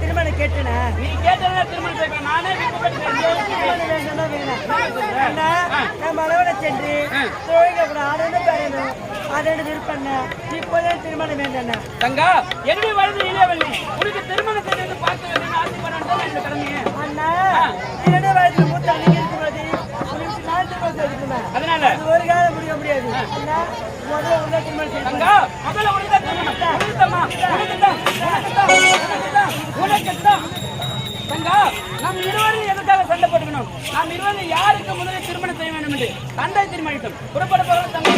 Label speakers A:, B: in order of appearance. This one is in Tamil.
A: திருமணம் கேட்டேன் நீ கேட்டா திருமணம் நானே மலவட சென்று அதோட விருப்பம் இப்போதே திருமணம் வேண்டாம் தங்கா என்னுடைய வயது இளையவள்ளி உனக்கு திருமணம் செய்து பார்க்க வேண்டும் ஆசைப்படுறேன் கடமையே அண்ணா என்னுடைய வயது மூத்த நீங்க இருக்கும்போது உனக்கு நான் திருமணம் செய்துக்குவேன் அதனால ஒரு காலம் முடிய முடியாது அண்ணா முதல்ல உள்ள திருமணம் செய்ய தங்கா முதல்ல உனக்கு திருமணம் உனக்குமா உனக்குதான் தங்கா நாம் இருவரும் எதுக்காக சண்டை போட்டுக்கணும் நாம் இருவரும் யாருக்கு முதலில் திருமணம் செய்ய வேண்டும் என்று தந்தை தீர்மானித்தோம் புறப்பட போகிறோம் தங்கா